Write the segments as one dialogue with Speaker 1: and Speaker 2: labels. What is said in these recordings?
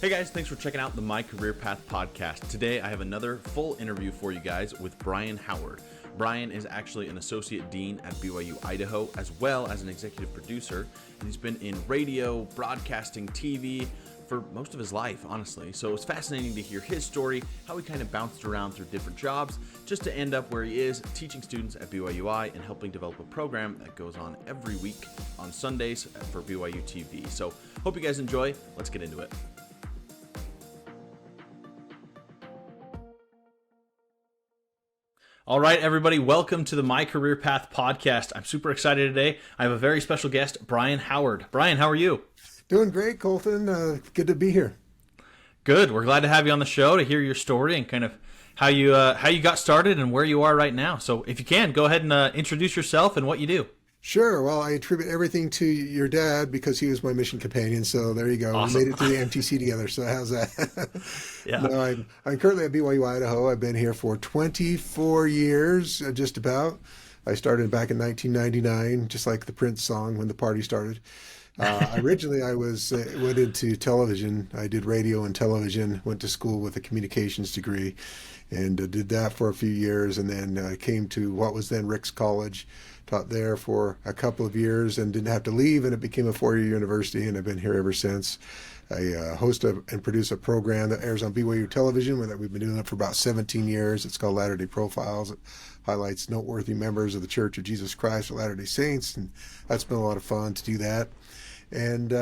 Speaker 1: Hey guys, thanks for checking out the My Career Path podcast. Today I have another full interview for you guys with Brian Howard. Brian is actually an associate dean at BYI-Idaho as well as an executive producer, and he's been in radio, broadcasting, TV for most of his life, honestly. So it's fascinating to hear his story, how he kind of bounced around through different jobs just to end up where he is, teaching students at BYUI and helping develop a program that goes on every week on Sundays for BYU TV. So hope you guys enjoy. Let's get into it. All right, everybody, welcome to the My Career Path podcast. I'm super excited today. I have a very special guest, Brian Howard. Brian, how are you?
Speaker 2: Doing great, Colton. Good to be here.
Speaker 1: Good. We're glad to have you on the show to hear your story and kind of how you got started and where you are right now. So if you can, go ahead and introduce yourself and what you do.
Speaker 2: Sure. Well, I attribute everything to your dad because he was my mission companion. So there you go.
Speaker 1: Awesome.
Speaker 2: We made it to the MTC together. So how's that?
Speaker 1: Yeah.
Speaker 2: No, I'm currently at BYU-Idaho. I've been here for 24 years, just about. I started back in 1999, just like the Prince song, when the party started. Originally, I went into television. I did radio and television, went to school with a communications degree, and did that for a few years, and then came to what was then Rick's College. Taught there for a couple of years and didn't have to leave, and it became a four-year university, and I've been here ever since. I host and produce a program that airs on BYU television that we've been doing it for about 17 years. It's called Latter-day Profiles. It highlights noteworthy members of the Church of Jesus Christ or Latter-day Saints, and that's been a lot of fun to do that. And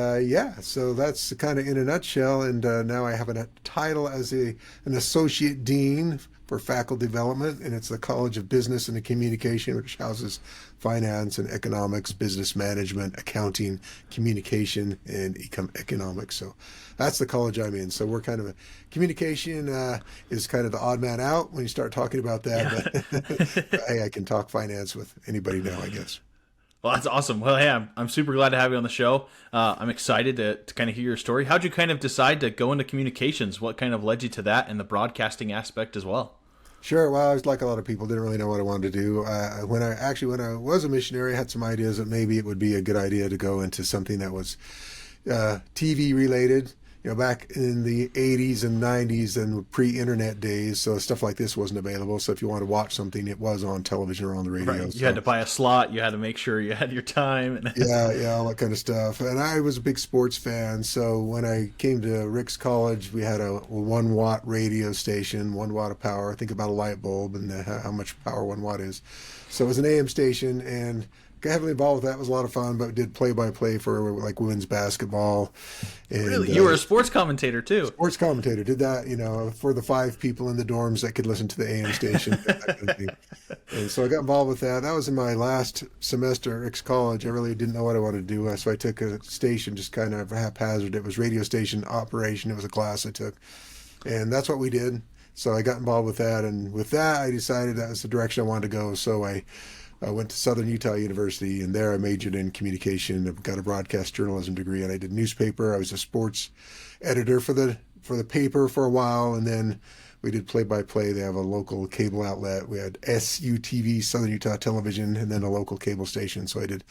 Speaker 2: so that's kind of in a nutshell. And now I have a title as an associate dean for faculty development, and it's the College of Business and Communication, which houses finance and economics, business management, accounting, communication, and economics. So that's the college I'm in. So we're kind of communication is kind of the odd man out when you start talking about that. Yeah. But hey, I can talk finance with anybody now, I guess.
Speaker 1: Well, that's awesome. Well, hey, I'm super glad to have you on the show. I'm excited to kind of hear your story. How'd you kind of decide to go into communications? What kind of led you to that and the broadcasting aspect as well?
Speaker 2: Sure. Well, I was like a lot of people, didn't really know what I wanted to do. When I was a missionary, I had some ideas that maybe it would be a good idea to go into something that was TV related. You know, back in the 80s and 90s and pre-internet days, so stuff like this wasn't available. So if you wanted to watch something, it was on television or on the radio.
Speaker 1: Right. You had to buy a slot. You had to make sure you had your time.
Speaker 2: Yeah, all that kind of stuff. And I was a big sports fan, so when I came to Rick's College, we had a 1-watt radio station, 1 watt of power. Think about a light bulb and how much power 1 watt is. So it was an AM station, and got heavily involved with that. It was a lot of fun, but did play-by-play for like women's basketball. And,
Speaker 1: really? You were a sports commentator too?
Speaker 2: Sports commentator. Did that, for the 5 people in the dorms that could listen to the AM station. That kind of thing. And so I got involved with that. That was in my last semester at Rick's College. I really didn't know what I wanted to do, so I took a station just kind of haphazard. It was radio station operation. It was a class I took, and that's what we did. So I got involved with that, and with that, I decided that was the direction I wanted to go. So I went to Southern Utah University, and there I majored in communication. I got a broadcast journalism degree, and I did newspaper. I was a sports editor for the paper for a while, and then we did play-by-play. They have a local cable outlet. We had SUTV, Southern Utah Television, and then a local cable station. So I did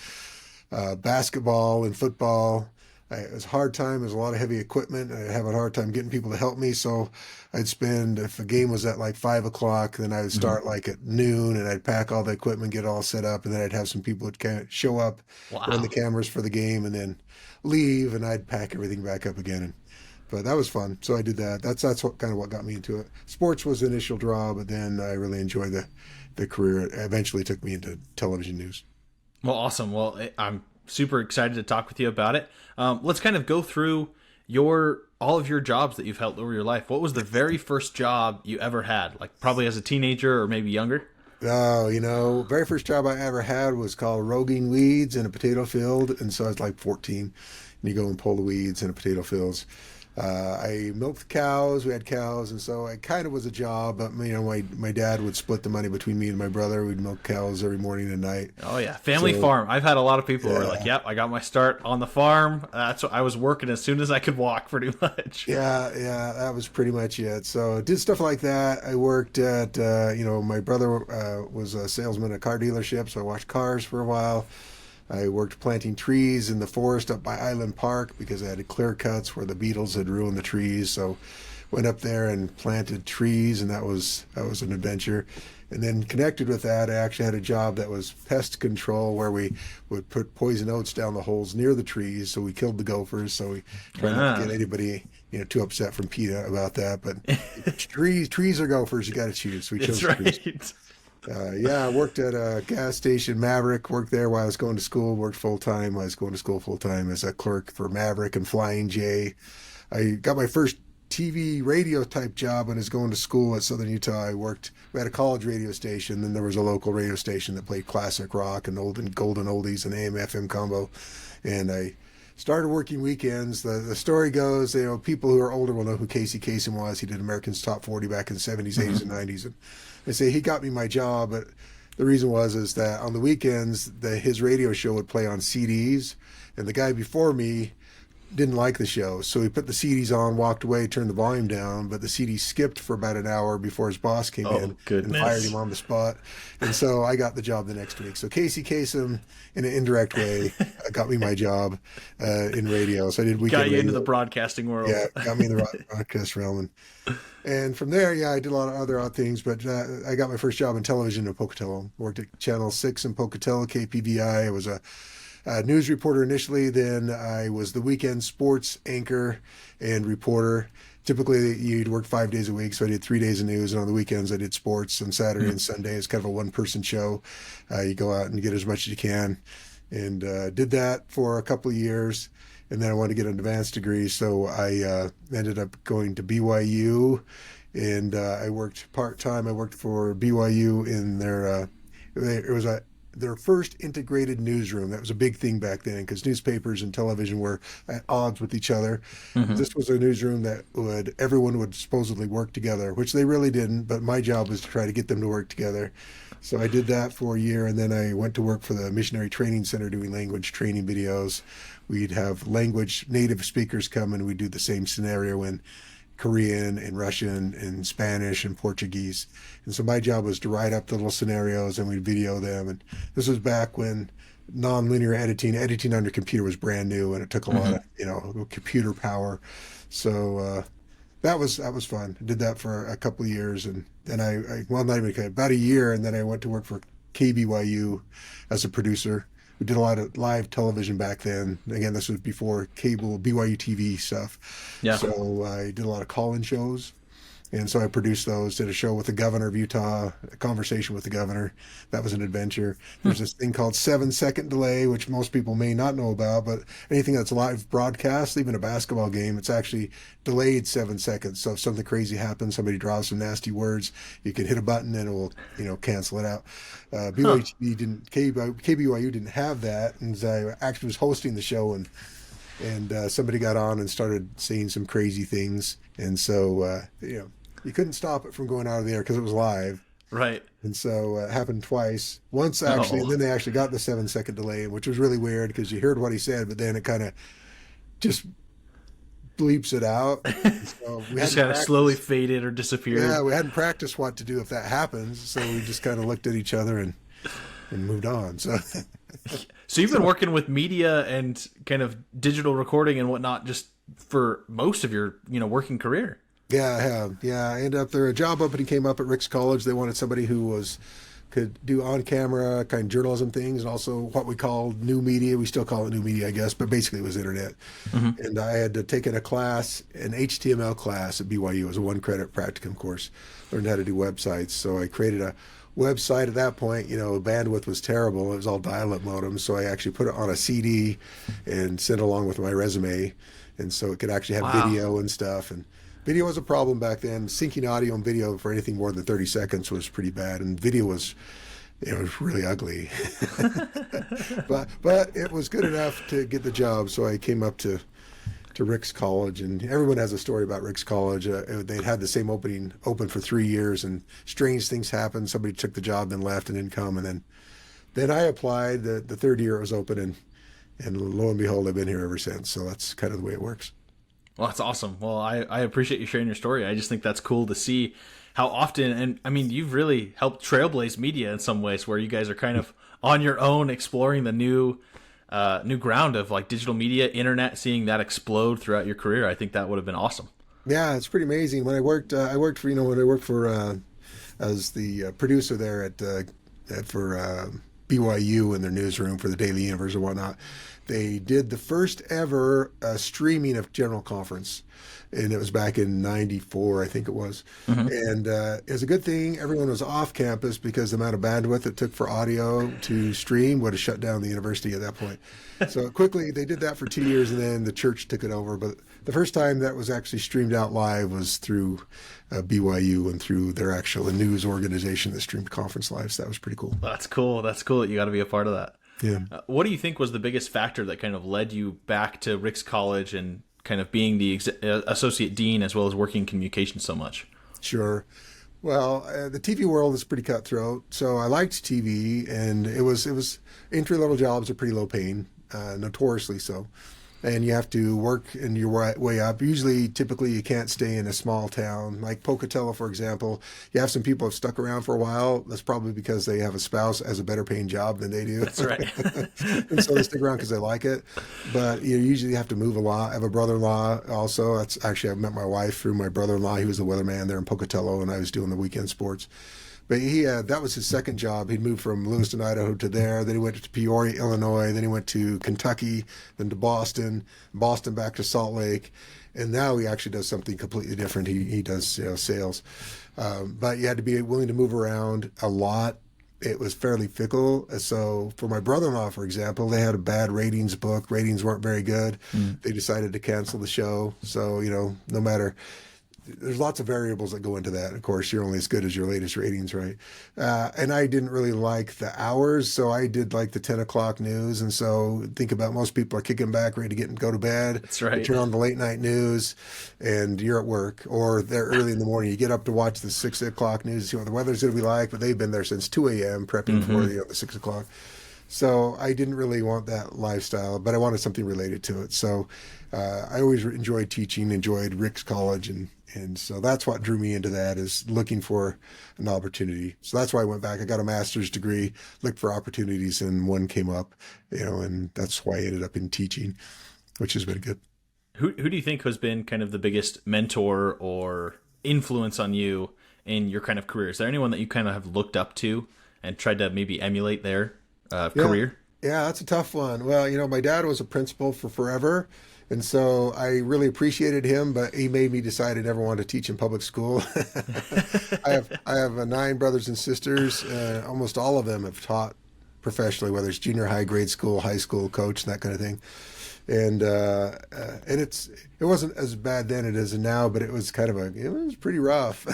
Speaker 2: basketball and football. It was a hard time. There was a lot of heavy equipment. I have a hard time getting people to help me. So I'd spend, if a game was at like 5 o'clock, then I would start like at noon, and I'd pack all the equipment, get it all set up, and then I'd have some people would kind of show up, run the cameras for the game, and then leave, and I'd pack everything back up again. But that was fun. So I did that. That's what got me into it. Sports was the initial draw, but then I really enjoyed the career. It eventually took me into television news.
Speaker 1: Well, awesome. Well, I'm super excited to talk with you about it. Let's kind of go through all of your jobs that you've held over your life. What was the very first job you ever had? Like probably as a teenager or maybe younger?
Speaker 2: Oh, very first job I ever had was called roguing weeds in a potato field. And so I was like 14, and you go and pull the weeds in a potato fields. I milked cows. We had cows, and so it kind of was a job. But my dad would split the money between me and my brother. We'd milk cows every morning and night.
Speaker 1: Oh yeah, family farm. I've had a lot of people who are like, "Yep, I got my start on the farm." That's what I was working as soon as I could walk, pretty much.
Speaker 2: Yeah, that was pretty much it. So I did stuff like that. I worked at, my brother was a salesman at a car dealership, so I watched cars for a while. I worked planting trees in the forest up by Island Park because I had clear cuts where the beetles had ruined the trees. So went up there and planted trees, and that was an adventure. And then connected with that, I actually had a job that was pest control, where we would put poison oats down the holes near the trees, so we killed the gophers. So we try not to get anybody too upset from PETA about that. But trees or gophers, you got to choose. We chose trees. Yeah, I worked at a gas station, Maverick. Worked there while I was going to school. Worked full time. I was going to school full time as a clerk for Maverick and Flying J. I got my first TV radio type job when I was going to school at Southern Utah. We had a college radio station, then there was a local radio station that played classic rock and golden oldies and AM FM combo. And I started working weekends. The story goes, people who are older will know who Casey Kasem was. He did American's Top 40 back in the 70s, 80s, and 90s. And I say he got me my job, but the reason is that on the weekends, his radio show would play on CDs, and the guy before me didn't like the show, so he put the CDs on, walked away, turned the volume down, but the CD skipped for about an hour before his boss came in and fired him on the spot. And so I got the job the next week. So Casey Kasem, in an indirect way, got me my job in radio. So I did weekend radio.
Speaker 3: Got you into the broadcasting world.
Speaker 2: Yeah, got me in the broadcast realm. And from there, I did a lot of other odd things, but I got my first job in television in Pocatello. Worked at Channel 6 in Pocatello, KPVI. I was a news reporter initially, then I was the weekend sports anchor and reporter. Typically, you'd work 5 days a week, so I did 3 days of news, and on the weekends I did sports. On Saturday and Sunday, it's kind of a one-person show. You go out and get as much as you can, and did that for a couple of years, and then I wanted to get an advanced degree, so I ended up going to BYU, and I worked part-time. I worked for BYU in their first integrated newsroom. That was a big thing back then because newspapers and television were at odds with each other. This was a newsroom that everyone would supposedly work together, which they really didn't, but my job was to try to get them to work together. So I did that for a year, and then I went to work for the Missionary Training Center doing language training videos. We'd have language native speakers come, and we'd do the same scenario in Korean and Russian and Spanish and Portuguese. And so my job was to write up the little scenarios and we'd video them. And this was back when non-linear editing on your computer was brand new, and it took a lot of, computer power. So that was fun. I did that for a couple of years, and then not even about a year, and then I went to work for KBYU as a producer. We did a lot of live television back then. Again, this was before cable, BYU TV stuff. Yeah. So I did a lot of call-in shows. And so I produced those, did a show with the governor of Utah, a conversation with the governor. That was an adventure. There's this thing called 7-second delay, which most people may not know about, but anything that's live broadcast, even a basketball game, it's actually delayed 7 seconds. So if something crazy happens, somebody draws some nasty words, you can hit a button and it will, cancel it out. KBYU didn't have that. And I actually was hosting the show, and somebody got on and started saying some crazy things. And so, you couldn't stop it from going out of the air because it was live.
Speaker 3: Right.
Speaker 2: And so it happened twice. Once actually, and then they actually got the 7-second delay, which was really weird because you heard what he said, but then it kind of just bleeps it out. So we
Speaker 3: just kind of slowly faded or disappeared.
Speaker 2: Yeah, we hadn't practiced what to do if that happens. So we just kind of looked at each other and moved on. So
Speaker 3: you've been working with media and kind of digital recording and whatnot just for most of your, working career.
Speaker 2: Yeah, I have. Yeah, I ended up there. A job opening came up at Rick's College. They wanted somebody who could do on-camera kind of journalism things, and also what we call new media. We still call it new media, I guess, but basically it was internet. And I had to take an HTML class at BYU. It was a 1-credit practicum course. Learned how to do websites. So I created a website at that point. Bandwidth was terrible. It was all dial-up modems. So I actually put it on a CD and sent it along with my resume. And so it could actually have video and stuff. And video was a problem back then. Syncing audio and video for anything more than 30 seconds was pretty bad, and video was really ugly. but it was good enough to get the job, so I came up to Rick's College, and everyone has a story about Rick's College. They'd had the same opening open for 3 years, and strange things happened. Somebody took the job, then left and didn't come, and then I applied. The third year it was open, and lo and behold, I've been here ever since. So that's kind of the way it works.
Speaker 3: Well, that's awesome. Well, I appreciate you sharing your story. I just think that's cool to see how often, and I mean, you've really helped trailblaze media in some ways where you guys are kind of on your own exploring the new ground of like digital media, internet, seeing that explode throughout your career. I think that would have been awesome.
Speaker 2: Yeah, it's pretty amazing. When I worked for, when I worked for, as the producer there for BYU in their newsroom for the Daily Universe and whatnot. They did the first ever streaming of General Conference, and it was back in '94, I think it was. And it was a good thing everyone was off campus because the amount of bandwidth it took for audio to stream would have shut down the university at that point. So quickly, they did that for 2 years, and then the church took it over. But the first time that was actually streamed out live was through BYU and through their actual news organization that streamed conference live. So that was pretty cool.
Speaker 3: That's cool. That's cool. You got to be a part of that.
Speaker 2: Yeah.
Speaker 3: What do you think was the biggest factor that kind of led you back to Ricks College and kind of being the associate dean as well as working in communications so much?
Speaker 2: Sure. Well, the TV world is pretty cutthroat, so I liked TV, and it was entry level jobs are pretty low paying, notoriously so. And you have to work in your way up. Typically, you can't stay in a small town. Like Pocatello, for example, you have some people who have stuck around for a while. That's probably because they have a spouse that has a better paying job than they do.
Speaker 3: That's right.
Speaker 2: And so they stick around because they like it. But you usually have to move a lot. I have a brother-in-law also. That's actually, I met my wife through my brother-in-law. He was the weatherman there in Pocatello, and I was doing the weekend sports. But that was his second job. He'd moved from Lewiston, Idaho to there. Then he went to Peoria, Illinois. Then he went to Kentucky, then to Boston back to Salt Lake. And now he actually does something completely different. He does sales. But you had to be willing to move around a lot. It was fairly fickle. So for my brother-in-law, for example, they had a bad ratings book. Ratings weren't very good. They decided to cancel the show. So, no matter... There's lots of variables that go into that. Of course, you're only as good as your latest ratings, right? And I didn't really like the hours, so I did like the 10 o'clock news. And so think about most people are kicking back, ready to go to bed.
Speaker 3: That's right.
Speaker 2: You turn on the late night news, and you're at work, or they're early in the morning. You get up to watch the 6 o'clock news, see what the weather's going to be like. But they've been there since 2 a.m. prepping for the 6 o'clock. So I didn't really want that lifestyle, but I wanted something related to it. So I always enjoyed teaching, enjoyed Ricks College, and so that's what drew me into that, is looking for an opportunity. So that's why I went back. I got a master's degree, looked for opportunities, and one came up, and that's why I ended up in teaching, which has been good.
Speaker 3: Who do you think has been kind of the biggest mentor or influence on you in your kind of career? Is there anyone that you kind of have looked up to and tried to maybe emulate their career?
Speaker 2: Yeah, that's a tough one. Well, my dad was a principal for forever. And so I really appreciated him, but he made me decide I never wanted to teach in public school. I have 9 brothers and sisters. Almost all of them have taught professionally, whether it's junior high, grade school, high school, coach, and that kind of thing. And it wasn't as bad then it is now, but it was it was pretty rough.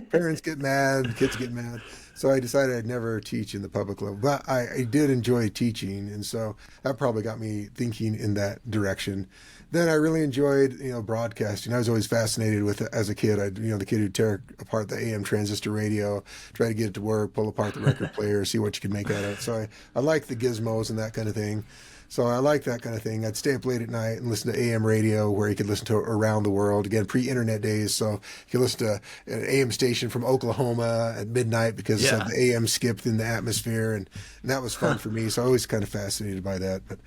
Speaker 2: Parents get mad, kids get mad. So I decided I'd never teach in the public level, but I did enjoy teaching, and so that probably got me thinking in that direction. Then I really enjoyed, broadcasting. I was always fascinated with it as a kid. The kid who'd tear apart the AM transistor radio, try to get it to work, pull apart the record player, see what you could make out of it. So I like the gizmos and that kind of thing. So I like that kind of thing. I'd stay up late at night and listen to AM radio, where you could listen to around the world. Again, pre-internet days, so you could listen to an AM station from Oklahoma at midnight because the AM skipped in the atmosphere, and that was fun for me. So I was kind of fascinated by that. But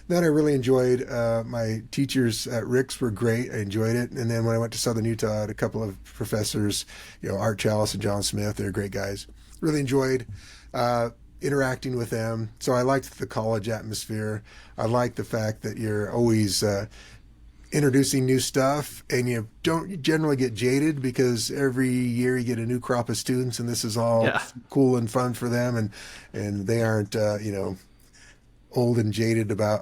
Speaker 2: then I really enjoyed my teachers at Ricks were great. I enjoyed it. And then when I went to Southern Utah, I had a couple of professors, Art Chalice and John Smith. They're great guys. Really enjoyed interacting with them. So I liked the college atmosphere. I like the fact that you're always introducing new stuff, and you don't generally get jaded because every year you get a new crop of students, and this is all cool and fun for them, and they aren't old and jaded about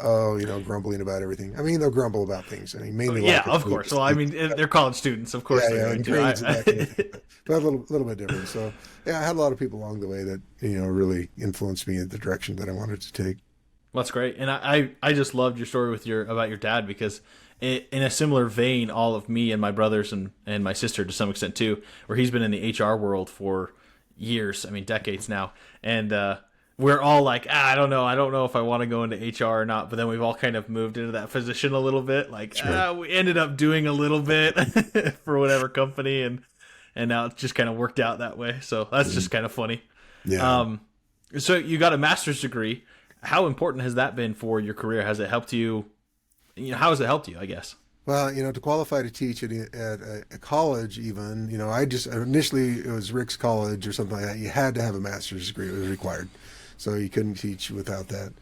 Speaker 2: grumbling about everything. I mean, they'll grumble about things. I mean, mainly
Speaker 3: of course. Well, I mean, they're college students, of course.
Speaker 2: And grades and that kind of thing. But a little bit different. So I had a lot of people along the way that really influenced me in the direction that I wanted to take.
Speaker 3: Well, that's great. And I just loved your story about your dad, because in a similar vein, all of me and my brothers and my sister to some extent too, where he's been in the HR world for years, I mean decades now, and we're all like, I don't know if I want to go into HR or not, but then we've all kind of moved into that position a little bit, like we ended up doing a little bit for whatever company, and now it's just kind of worked out that way. So that's just kind of funny.
Speaker 2: Yeah.
Speaker 3: So you got a master's degree. How important has that been for your career? Has it helped you? How has it helped you, I guess?
Speaker 2: Well, to qualify to teach at a college, even, I just initially it was Rick's College or something like that. You had to have a master's degree; it was required, so you couldn't teach without that.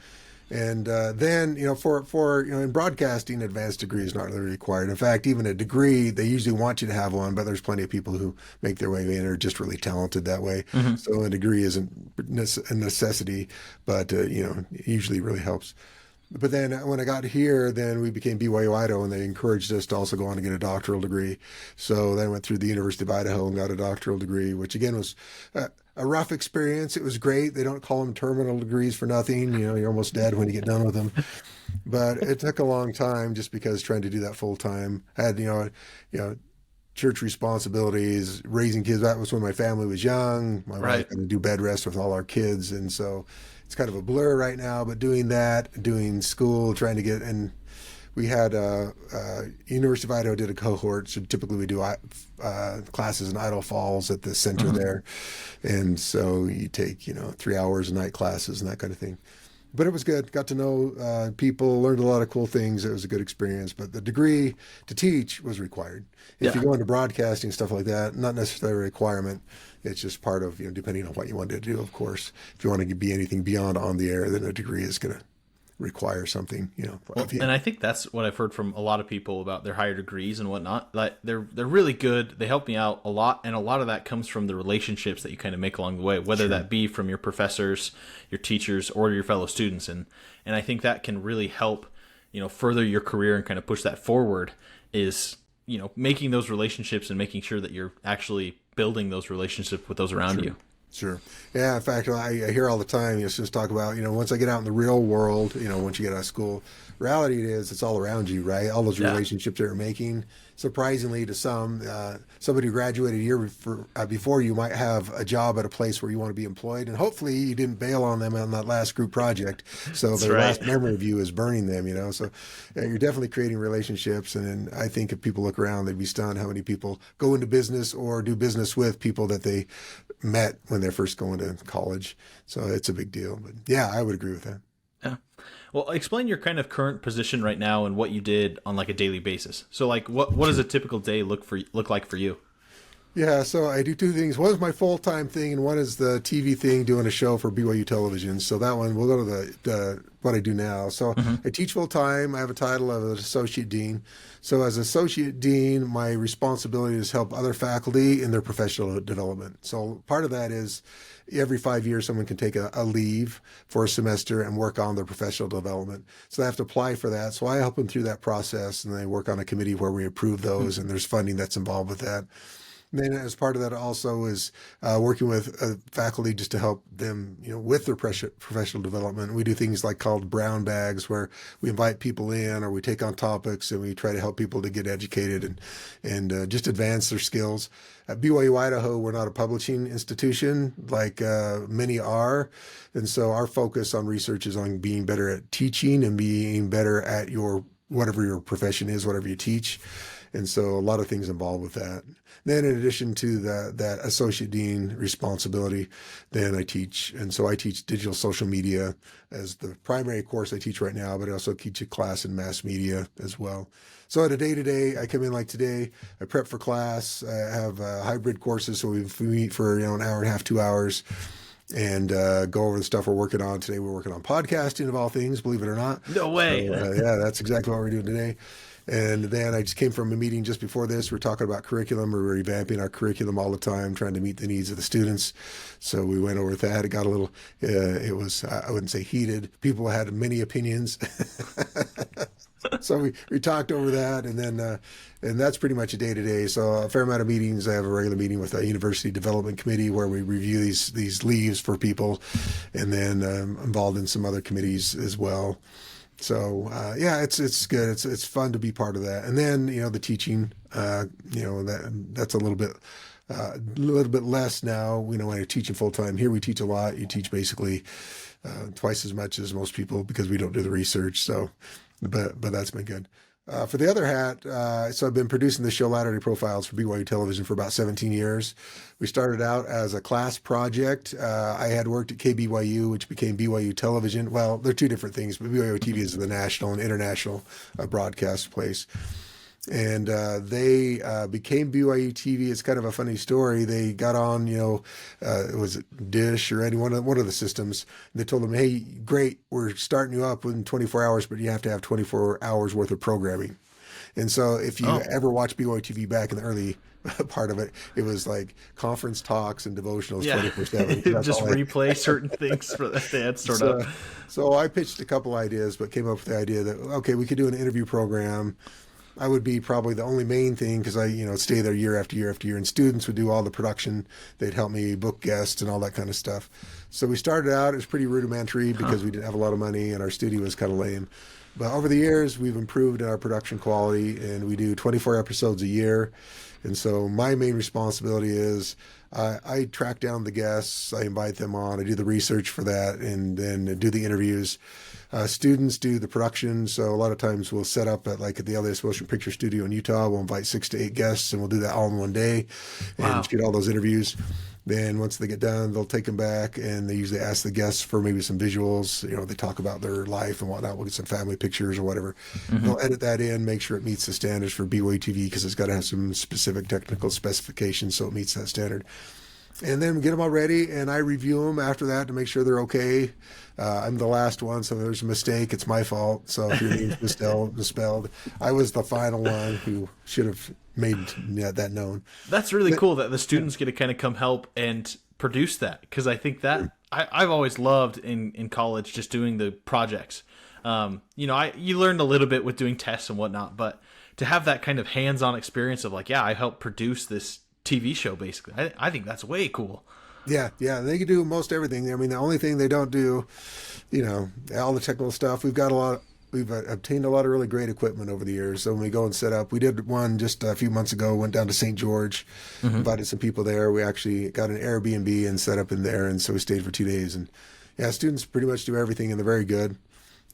Speaker 2: And then, for in broadcasting, advanced degree is not really required. In fact, even a degree, they usually want you to have one, but there's plenty of people who make their way in and are just really talented that way. Mm-hmm. So a degree isn't a necessity, but it usually really helps. But then when I got here, then we became BYI-Idaho, and they encouraged us to also go on and get a doctoral degree. So then I went through the University of Idaho and got a doctoral degree, which again was a rough experience. It was great. They don't call them terminal degrees for nothing. You're almost dead when you get done with them. But it took a long time just because trying to do that full time. I had, church responsibilities, raising kids. That was when my family was young. My wife had to do bed rest with all our kids. And so it's kind of a blur right now, but doing school, trying to get, and we had University of Idaho did a cohort. So typically we do classes in Idaho Falls at the center there. And so you take, 3 hours a night classes and that kind of thing. But it was good. Got to know people, learned a lot of cool things. It was a good experience. But the degree to teach was required. If you go into broadcasting, stuff like that, not necessarily a requirement. It's just part of, depending on what you want to do, of course. If you want to be anything beyond on the air, then a degree is going to require something,
Speaker 3: Well, and I think that's what I've heard from a lot of people about their higher degrees and whatnot. Like they're really good. They help me out a lot, and a lot of that comes from the relationships that you kind of make along the way, whether that be from your professors, your teachers, or your fellow students. And I think that can really help, further your career and kind of push that forward. Is making those relationships and making sure that you're actually building those relationships with those around you.
Speaker 2: Sure. Yeah. In fact, I hear all the time, students talk about, once I get out in the real world, once you get out of school, reality it's all around you, right? All those relationships that you're making. Surprisingly to some, somebody who graduated a year before you might have a job at a place where you want to be employed. And hopefully you didn't bail on them on that last group project. So their last memory of you is burning them, So you're definitely creating relationships. And I think if people look around, they'd be stunned how many people go into business or do business with people that they met when they're first going to college. So it's a big deal. But yeah, I would agree with that.
Speaker 3: Yeah. Well, explain your kind of current position right now and what you did on like a daily basis. So like what does a typical day look like for you?
Speaker 2: Yeah, so I do two things. One is my full-time thing, and one is the TV thing, doing a show for BYU Television. So that one, we'll go to the what I do now. So I teach full-time. I have a title of an associate dean. So as associate dean, my responsibility is help other faculty in their professional development. So part of that is every 5 years, someone can take a leave for a semester and work on their professional development. So they have to apply for that. So I help them through that process, and they work on a committee where we approve those, and there's funding that's involved with that. And then as part of that also is working with faculty just to help them, with their professional development. We do things like called brown bags, where we invite people in or we take on topics and we try to help people to get educated and just advance their skills. At BYU-Idaho, we're not a publishing institution like many are. And so our focus on research is on being better at teaching and being better at whatever your profession is, whatever you teach. And so a lot of things involved with that. Then in addition to that associate dean responsibility, then I teach. And so I teach digital social media as the primary course I teach right now, but I also teach a class in mass media as well. So at a day-to-day, I come in like today, I prep for class, I have hybrid courses. So we meet for an hour and a half, 2 hours, and go over the stuff we're working on. Today we're working on podcasting of all things, believe it or not.
Speaker 3: No way.
Speaker 2: So, yeah, that's exactly what we're doing today. And then I just came from a meeting just before this. We're talking about curriculum. We're revamping our curriculum all the time, trying to meet the needs of the students. So we went over that. It got a little, it was, I wouldn't say heated. People had many opinions. So we talked over that, and then and that's pretty much a day-to-day. So a fair amount of meetings. I have a regular meeting with the University Development Committee where we review these leaves for people, and then involved in some other committees as well. So yeah, it's good. It's fun to be part of that. And then the teaching, that's a little bit less now. When you're teaching full time. Here we teach a lot. You teach basically twice as much as most people because we don't do the research. So, but that's been good. For the other hat, so I've been producing the show Latter-day Profiles for BYU Television for about 17 years. We started out as a class project. I had worked at KBYU, which became BYU Television. Well, they're two different things, but BYU TV is the national and international broadcast place. And they became BYU TV. It's kind of a funny story. They got on, was it Dish or any one of the systems. And they told them, "Hey, great, we're starting you up within 24 hours, but you have to have 24 hours worth of programming." And so, if you ever watch BYU TV back in the early part of it, it was like conference talks and devotionals 24/7.
Speaker 3: Just replay certain things for that they had stored up.
Speaker 2: So I pitched a couple ideas, but came up with the idea that okay, we could do an interview program. I would be probably the only main thing because I, stay there year after year after year, and students would do all the production. They'd help me book guests and all that kind of stuff. So we started out, it was pretty rudimentary because we didn't have a lot of money and our studio was kind of lame. But over the years, we've improved our production quality and we do 24 episodes a year. And so my main responsibility is I track down the guests, I invite them on, I do the research for that, and then do the interviews. Students do the production, so a lot of times we'll set up at the LDS Motion Picture Studio in Utah. We'll invite 6 to 8 guests, and we'll do that all in one day and shoot all those interviews. Then once they get done, they'll take them back, and they usually ask the guests for maybe some visuals. They talk about their life and whatnot. We'll get some family pictures or whatever. Mm-hmm. They'll edit that in, make sure it meets the standards for BYU TV because it's got to have some specific technical specifications so it meets that standard. And then we get them all ready, and I review them after that to make sure they're okay. I'm the last one, so if there's a mistake, it's my fault. So if your name's misspelled, I was the final one who should have made that known.
Speaker 3: That's really cool that the students get to kind of come help and produce that, because I think that I've always loved in college just doing the projects. You learned a little bit with doing tests and whatnot, but to have that kind of hands-on experience of I helped produce this TV show, basically. I think that's way cool.
Speaker 2: Yeah, they can do most everything. I mean, the only thing they don't do, all the technical stuff. We've obtained a lot of really great equipment over the years. So when we go and set up, we did one just a few months ago, went down to St. George, invited some people there. We actually got an Airbnb and set up in there, and so we stayed for 2 days. And students pretty much do everything, and they're very good.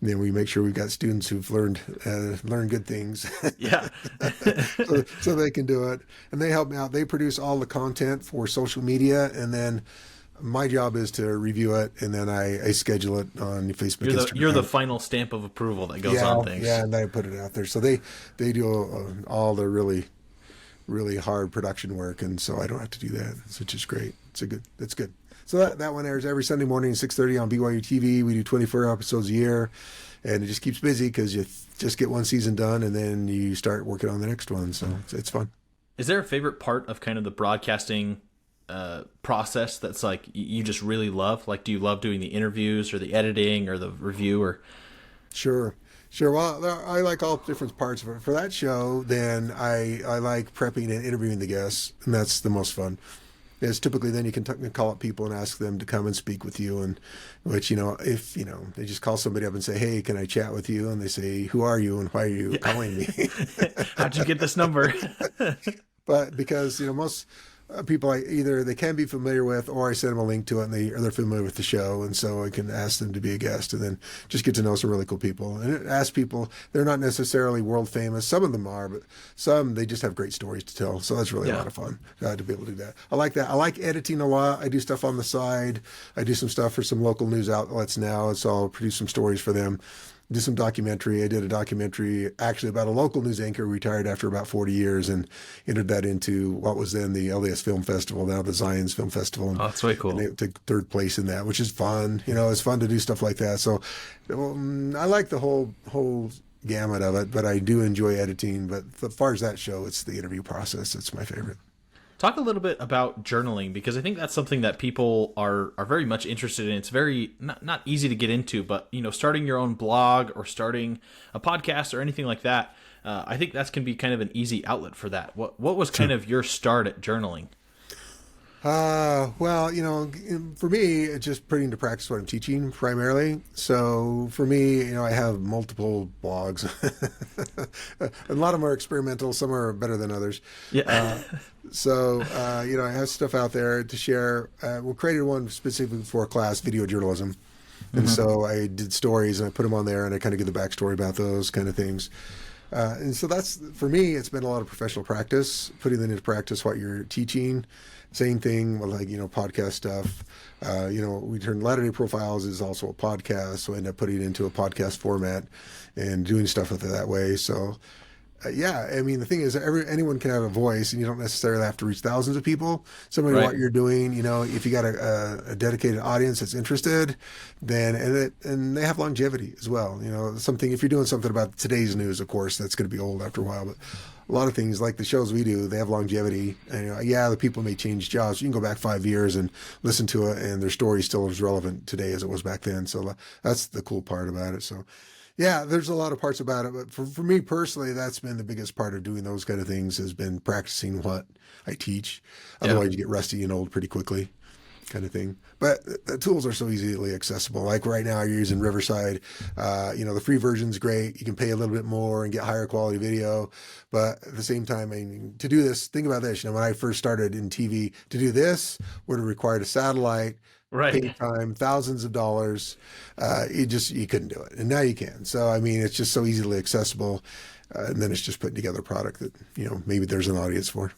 Speaker 2: And then we make sure we've got students who've learned good things.
Speaker 3: Yeah.
Speaker 2: so they can do it. And they help me out. They produce all the content for social media. And then my job is to review it. And then I schedule it on Facebook.
Speaker 3: You're the final stamp of approval that goes on things.
Speaker 2: Yeah, and I put it out there. So they do all the really, really hard production work. And so I don't have to do that, which is great. It's good. So that one airs every Sunday morning at 6:30 on BYU TV. We do 24 episodes a year, and it just keeps busy because you just get one season done, and then you start working on the next one. So it's fun.
Speaker 3: Is there a favorite part of kind of the broadcasting process that's you just really love? Do you love doing the interviews or the editing or the review? Or
Speaker 2: Sure. Well, I like all different parts of it. For that show, then I like prepping and interviewing the guests, and that's the most fun. Is typically then you can call up people and ask them to come and speak with you, and which if they just call somebody up and say, "Hey, can I chat with you?" and they say, "Who are you and why are you calling me?"
Speaker 3: How'd you get this number?
Speaker 2: But because most people either they can be familiar with, or I send them a link to it and they're familiar with the show, and so I can ask them to be a guest and then just get to know some really cool people. And ask people, they're not necessarily world famous. Some of them are, but some they just have great stories to tell. So that's really a lot of fun to be able to do that. I like that. I like editing a lot. I do stuff on the side. I do some stuff for some local news outlets now, and so I'll produce some stories for them. Do some documentary. I did a documentary actually about a local news anchor who retired after about 40 years and entered that into what was then the LDS Film Festival, now the Zions Film Festival. And,
Speaker 3: that's way cool.
Speaker 2: And they took third place in that, which is fun. It's fun to do stuff like that. So I like the whole gamut of it, but I do enjoy editing. But as far as that show, it's the interview process. It's my favorite.
Speaker 3: Talk a little bit about journaling, because I think that's something that people are very much interested in. It's very not easy to get into, but starting your own blog or starting a podcast or anything like that, I think that can be kind of an easy outlet for that. What was kind of your start at journaling?
Speaker 2: Well, for me, it's just putting into practice what I'm teaching primarily. So for me, I have multiple blogs. A lot of them are experimental. Some are better than others.
Speaker 3: Yeah.
Speaker 2: I have stuff out there to share. We created one specifically for a class, video journalism. And so I did stories and I put them on there and I kind of give the backstory about those kind of things. And so that's, for me, it's been a lot of professional practice, putting into practice what you're teaching. Same thing with, like, podcast stuff. We turn Latter-day Profiles is also a podcast, so I end up putting it into a podcast format and doing stuff with it that way. So, the thing is, anyone can have a voice, and you don't necessarily have to reach thousands of people. Somebody
Speaker 3: Right.
Speaker 2: what you're doing, if you got a dedicated audience that's interested, then and they have longevity as well. Something, if you're doing something about today's news, of course, that's going to be old after a while. But a lot of things like the shows we do, they have longevity. And, the people may change jobs. You can go back 5 years and listen to it, and their story still is relevant today as it was back then. So that's the cool part about it. So. Yeah, there's a lot of parts about it, but for me personally, that's been the biggest part of doing those kind of things, has been practicing what I teach. Otherwise, you get rusty and old pretty quickly, kind of thing. But the tools are so easily accessible. Like right now, you're using Riverside. The free version's great. You can pay a little bit more and get higher quality video. But at the same time, to do this, think about this. When I first started in TV, to do this would have required a satellite.
Speaker 3: Right.
Speaker 2: Pay time, thousands of dollars. You couldn't do it. And now you can. So, it's just so easily accessible. And then it's just putting together a product that, maybe there's an audience for.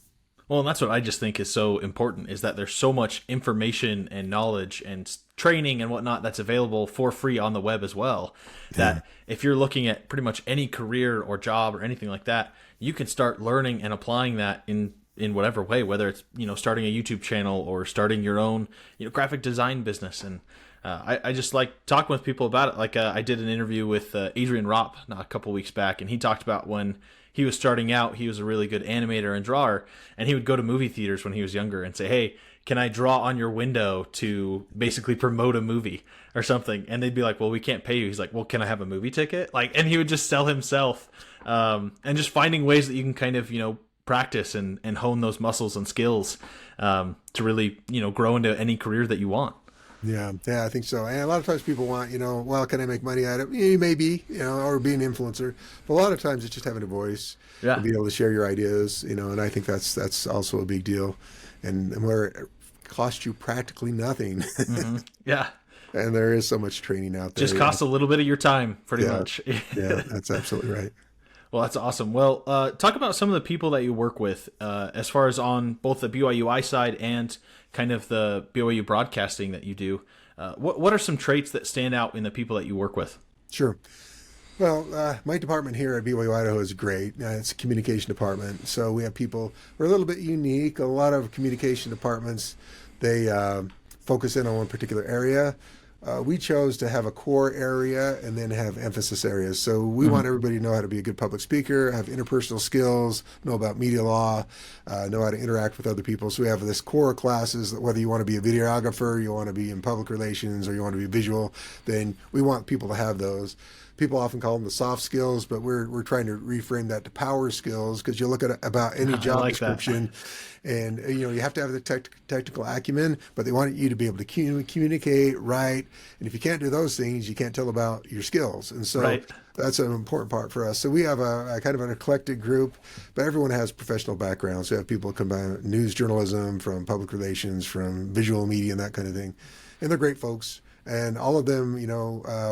Speaker 3: Well, and that's what I just think is so important, is that there's so much information and knowledge and training and whatnot that's available for free on the web as well. That if you're looking at pretty much any career or job or anything like that, you can start learning and applying that in whatever way, whether it's, starting a YouTube channel or starting your own, graphic design business. And I just like talking with people about it. Like I did an interview with Adrian Ropp a couple weeks back, and he talked about when he was starting out, he was a really good animator and drawer, and he would go to movie theaters when he was younger and say, hey, can I draw on your window to basically promote a movie or something? And they'd be like, well, we can't pay you. He's like, well, can I have a movie ticket? And he would just sell himself, and just finding ways that you can kind of, practice and hone those muscles and skills to really, grow into any career that you want.
Speaker 2: Yeah, I think so. And a lot of times people want, well, can I make money at it? Maybe, or be an influencer. But a lot of times it's just having a voice, and being able to share your ideas, and I think that's also a big deal. And where it costs you practically nothing.
Speaker 3: Mm-hmm. Yeah.
Speaker 2: And there is so much training out there.
Speaker 3: Just costs a little bit of your time, pretty much.
Speaker 2: Yeah, that's absolutely right.
Speaker 3: Well, that's awesome. Well, talk about some of the people that you work with, as far as on both the BYUI side and kind of the BYU broadcasting that you do. What are some traits that stand out in the people that you work with?
Speaker 2: Sure. Well, my department here at BYU-Idaho is great. It's a communication department. So we have people, we're a little bit unique. A lot of communication departments, they focus in on one particular area. We chose to have a core area and then have emphasis areas. So we want everybody to know how to be a good public speaker, have interpersonal skills, know about media law, know how to interact with other people. So we have this core classes that whether you want to be a videographer, you want to be in public relations, or you want to be visual, then we want people to have those. People often call them the soft skills, but we're trying to reframe that to power skills, because you look at about any job description, and you have to have the technical acumen, but they want you to be able to communicate, write, and if you can't do those things, you can't tell about your skills. And so that's an important part for us. So we have a kind of an eclectic group, but everyone has professional backgrounds. We have people come by news journalism, from public relations, from visual media, and that kind of thing, and they're great folks. And all of them,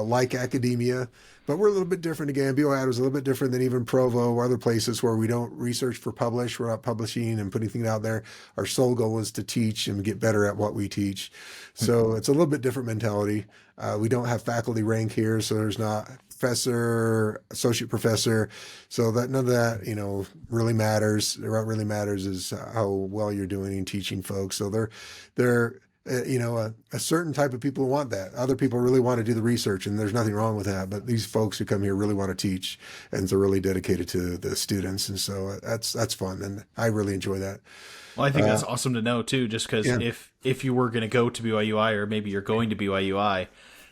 Speaker 2: like academia, but we're a little bit different. Again, BYI was a little bit different than even Provo or other places where we don't research for publish. We're not publishing and putting things out there. Our sole goal is to teach and get better at what we teach. So it's a little bit different mentality. We don't have faculty rank here, so there's not professor, associate professor. So that none of that, really matters. What really matters is how well you're doing in teaching folks. So they're a certain type of people who want that. Other people really want to do the research, and there's nothing wrong with that. But these folks who come here really want to teach, and they're really dedicated to the students. And so that's fun, and I really enjoy that.
Speaker 3: Well, I think that's awesome to know too, just because if you were going to go to BYUI, or maybe you're going to BYUI,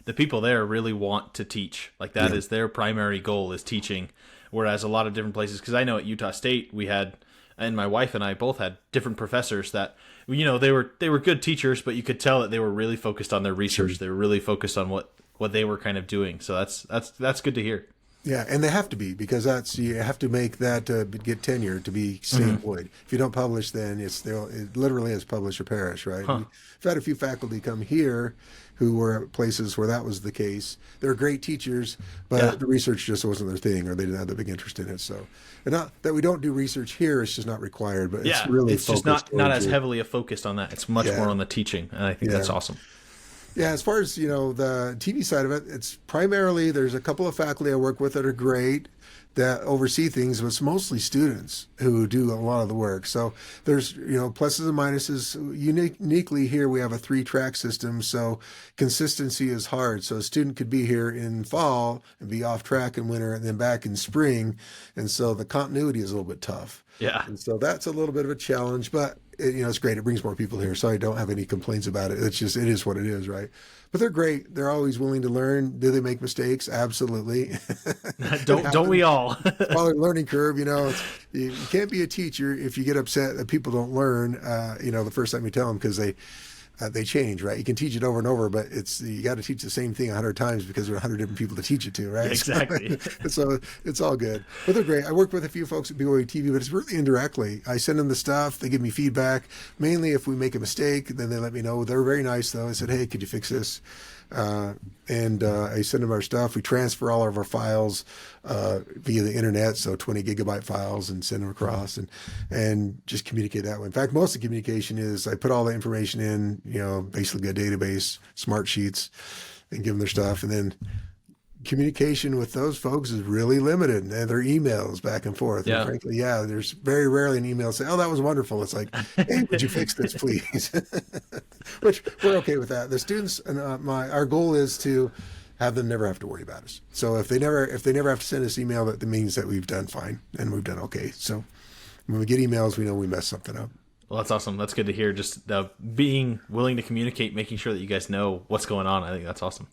Speaker 3: the people there really want to teach. Like that is their primary goal, is teaching. Whereas a lot of different places, because I know at Utah State we had, and my wife and I both had different professors that, they were good teachers, but you could tell that they were really focused on their research. They were really focused on what they were kind of doing. So that's good to hear.
Speaker 2: Yeah, and they have to be, because that's, you have to make that get tenure to be stay employed. If you don't publish, then it literally is publish or perish, right?
Speaker 3: Huh.
Speaker 2: We've had a few faculty come here who were at places where that was the case. They're great teachers, but
Speaker 3: Yeah.
Speaker 2: the research just wasn't their thing, or they didn't have the big interest in it. So, and not that we don't do research here; it's just not required. But
Speaker 3: Yeah,
Speaker 2: it's really
Speaker 3: it's just not
Speaker 2: focused
Speaker 3: as
Speaker 2: towards it.
Speaker 3: heavily focused on that. It's much
Speaker 2: Yeah.
Speaker 3: more on the teaching, and I think that's
Speaker 2: Yeah.
Speaker 3: awesome.
Speaker 2: Yeah, as far as, the TV side of it, it's primarily, there's a couple of faculty I work with that are great, that oversee things, but it's mostly students who do a lot of the work. So there's, pluses and minuses. Uniquely here, we have a 3-track system, so consistency is hard. So a student could be here in fall and be off track in winter and then back in spring. And so the continuity is a little bit tough.
Speaker 3: Yeah.
Speaker 2: And so that's a little bit of a challenge, but it's great. It brings more people here, so I don't have any complaints about it. It's just, it is what it is, right? But they're great. They're always willing to learn. Do they make mistakes? Absolutely.
Speaker 3: Don't we all?
Speaker 2: Well, a learning curve, you can't be a teacher if you get upset that people don't learn, the first time you tell them, because they change, right? You can teach it over and over, but you got to teach the same thing 100 times because there are 100 different people to teach it to, right?
Speaker 3: Exactly.
Speaker 2: So it's all good, but they're great. I work with a few folks at BYU TV, but it's really indirectly. I send them the stuff. They give me feedback. Mainly if we make a mistake, then they let me know. They're very nice though. I said, hey, could you fix this? And I send them our stuff. We transfer all of our files via the internet, so 20 gigabyte files, and send them across, and just communicate that way. In fact, most of the communication is I put all the information in, basically a database, smart sheets, and give them their stuff, and then communication with those folks is really limited, and their emails back and forth.
Speaker 3: Yeah.
Speaker 2: And frankly, there's very rarely an email say, "Oh, that was wonderful." It's like, "Hey, would you fix this, please?" Which we're okay with that. The students and our goal is to have them never have to worry about us. So if they never have to send us email, that means that we've done fine and we've done okay. So when we get emails, we know we messed something up.
Speaker 3: Well, that's awesome. That's good to hear. Just being willing to communicate, making sure that you guys know what's going on. I think that's awesome.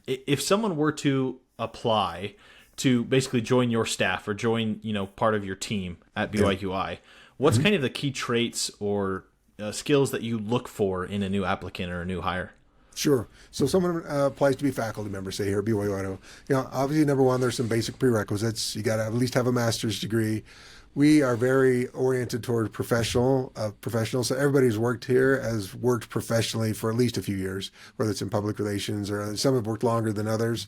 Speaker 3: If someone were to apply to basically join your staff or join, part of your team at BYUI, what's kind of the key traits or skills that you look for in a new applicant or a new hire?
Speaker 2: Sure. So someone applies to be a faculty member, say here at BYU-Idaho. Obviously, number one, there's some basic prerequisites. You got to at least have a master's degree. We are very oriented toward professionals. So everybody who's worked here has worked professionally for at least a few years, whether it's in public relations, or some have worked longer than others.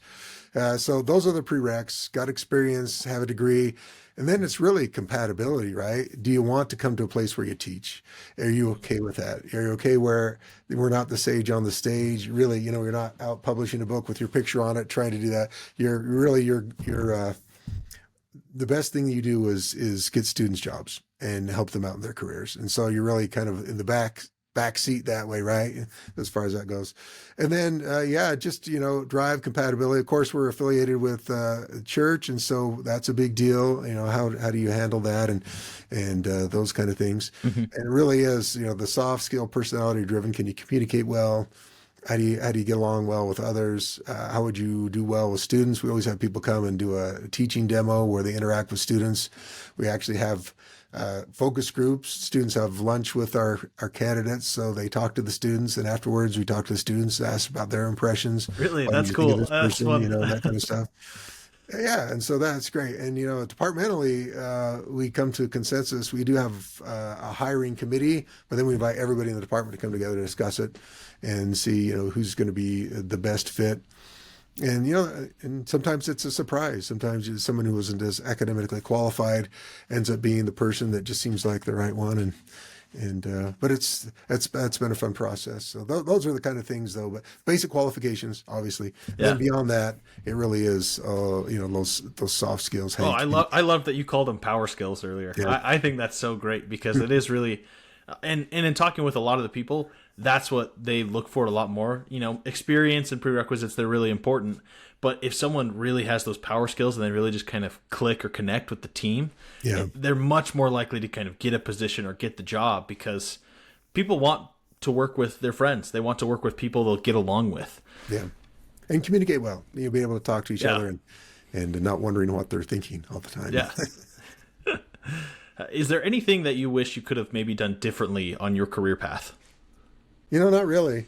Speaker 2: So those are the prereqs. Got experience, have a degree. And then it's really compatibility, right? Do you want to come to a place where you teach? Are you okay with that? Are you okay where we're not the sage on the stage? Really, you're not out publishing a book with your picture on it, trying to do that. You're the best thing you do is get students jobs and help them out in their careers. And so you're really kind of in the back seat that way, right? As far as that goes. And then, just, drive compatibility. Of course, we're affiliated with church. And so that's a big deal. How do you handle that and those kind of things. And it really is, the soft skill, personality driven. Can you communicate well? How do you get along well with others? How would you do well with students? We always have people come and do a teaching demo where they interact with students. We actually have focus groups. Students have lunch with our candidates, so they talk to the students, and afterwards we talk to the students, ask about their impressions.
Speaker 3: Really,
Speaker 2: What do
Speaker 3: that's
Speaker 2: you think of
Speaker 3: cool.
Speaker 2: this
Speaker 3: That's
Speaker 2: person,
Speaker 3: fun.
Speaker 2: that kind of stuff. Yeah, and so that's great. And departmentally, we come to a consensus. We do have a hiring committee, but then we invite everybody in the department to come together to discuss it and see, who's going to be the best fit. And and sometimes it's a surprise. Sometimes someone who isn't as academically qualified ends up being the person that just seems like the right one. But that's been a fun process. So those are the kind of things, though. But basic qualifications, obviously.
Speaker 3: Yeah.
Speaker 2: Then beyond that, it really is, those soft skills.
Speaker 3: Oh, I love that you called them power skills earlier.
Speaker 2: Yeah.
Speaker 3: I think that's so great because it is really, and in talking with a lot of the people, that's what they look for a lot more. Experience and prerequisites, they're really important. But if someone really has those power skills and they really just kind of click or connect with the team, they're much more likely to kind of get a position or get the job because people want to work with their friends. They want to work with people they'll get along with.
Speaker 2: Yeah. And communicate well. You'll be able to talk to each other and not wondering what they're thinking all the time.
Speaker 3: Yeah. Is there anything that you wish you could have maybe done differently on your career path?
Speaker 2: Not really,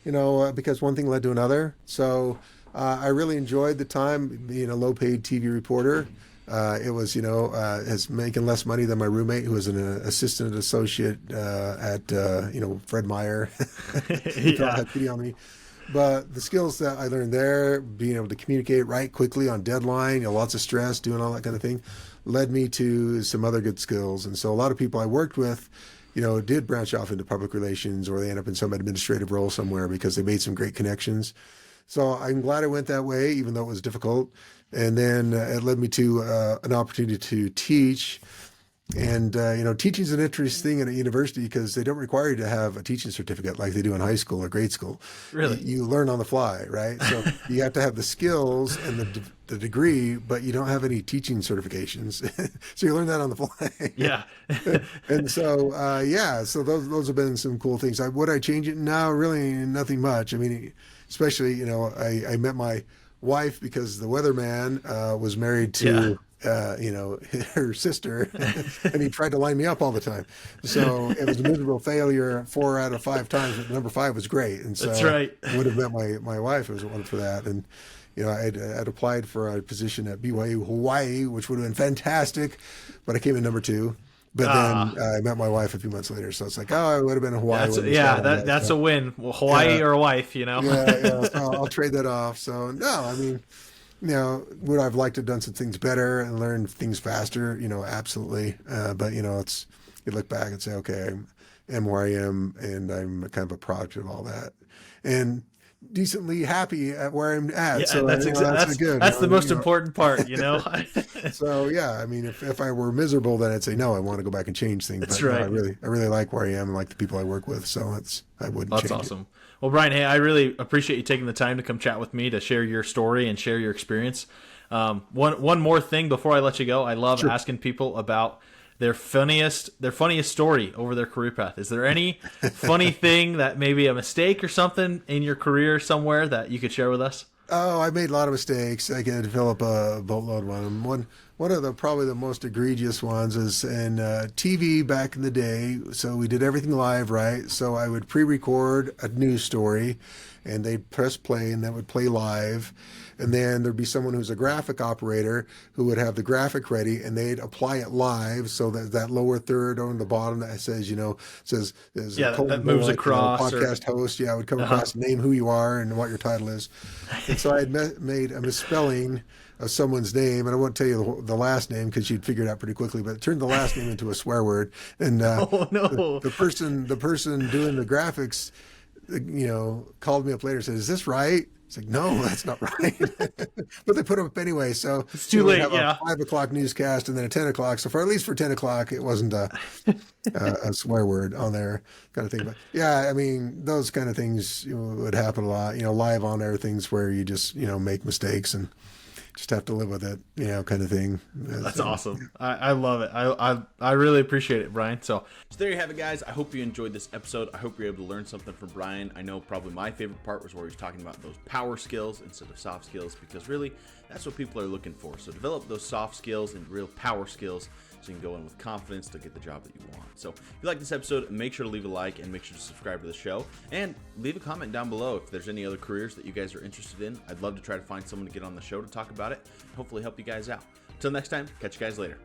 Speaker 2: because one thing led to another. So I really enjoyed the time being a low-paid TV reporter. It was, is making less money than my roommate, who was an assistant associate at, Fred Meyer. He
Speaker 3: Yeah.
Speaker 2: had pity on me. But the skills that I learned there, being able to communicate right quickly on deadline, lots of stress, doing all that kind of thing, led me to some other good skills. And so a lot of people I worked with, did branch off into public relations, or they end up in some administrative role somewhere because they made some great connections. So I'm glad I went that way, even though it was difficult. And then it led me to an opportunity to teach. And, teaching is an interesting thing at a university because they don't require you to have a teaching certificate like they do in high school or grade school.
Speaker 3: Really?
Speaker 2: You learn on the fly, right? So you have to have the skills and the degree, but you don't have any teaching certifications. So you learn that on the fly.
Speaker 3: Yeah.
Speaker 2: And so, so those have been some cool things. Would I change it? No, really nothing much. I mean, especially, I met my wife because the weatherman was married to her sister, and he tried to line me up all the time. So it was a miserable failure 4 out of 5 times, but number 5 was great. And so
Speaker 3: That's right.
Speaker 2: I would have met my wife if it was one for that. And I'd applied for a position at BYU Hawaii, which would have been fantastic, but I came in number 2. But then I met my wife a few months later, so it's like, I would have been in Hawaii.
Speaker 3: That's a win. Well, Hawaii or a wife,
Speaker 2: Yeah, so I'll trade that off. So no, I mean, would I've liked to have done some things better and learned things faster? Absolutely. But you look back and say, okay, I am where I am, and I'm kind of a product of all that, and decently happy at where I'm at.
Speaker 3: Yeah,
Speaker 2: so
Speaker 3: that's good. That's the most important part,
Speaker 2: So yeah, I mean, if I were miserable, then I'd say no. I want to go back and change things.
Speaker 3: That's
Speaker 2: but,
Speaker 3: right.
Speaker 2: I really like where I am and like the people I work with. So I wouldn't.
Speaker 3: That's
Speaker 2: change
Speaker 3: awesome.
Speaker 2: It.
Speaker 3: Well, Brian, hey, I really appreciate you taking the time to come chat with me to share your story and share your experience. One more thing before I let you go, I love asking people about their funniest story over their career path. Is there any funny thing that maybe a mistake or something in your career somewhere that you could share with us?
Speaker 2: Oh, I made a lot of mistakes. I could develop a boatload of them. One of the probably the most egregious ones is in TV back in the day. So we did everything live, right? So I would pre-record a news story, and they'd press play, and that would play live. And then there'd be someone who's a graphic operator who would have the graphic ready, and they'd apply it live. So that lower third on the bottom that says,
Speaker 3: that moves across.
Speaker 2: Podcast host, would come across, name who you are and what your title is. And so I had made a misspelling of someone's name, and I won't tell you the last name because you'd figure it out pretty quickly, but it turned the last name into a swear word. And the person doing the graphics, called me up later and said, "Is this right?" It's like, no, that's not right. But they put them up anyway. So
Speaker 3: it's too late.
Speaker 2: Have a 5 o'clock newscast and then a 10 o'clock. So at least for 10 o'clock, it wasn't a swear word on there kind of thing. But yeah, I mean, those kind of things would happen a lot, live on air things where you just, make mistakes and just have to live with it, kind of thing.
Speaker 3: That's awesome. I love it. I really appreciate it, Brian. So
Speaker 1: there you have it, guys. I hope you enjoyed this episode. I hope you're able to learn something from Brian. I know probably my favorite part was where he's talking about those power skills instead of soft skills, because really that's what people are looking for. So develop those soft skills and real power skills so you can go in with confidence to get the job that you want. So if you like this episode, make sure to leave a like and make sure to subscribe to the show, and leave a comment down below if there's any other careers that you guys are interested in. I'd love to try to find someone to get on the show to talk about it, hopefully help you guys out. Until next time, catch you guys later.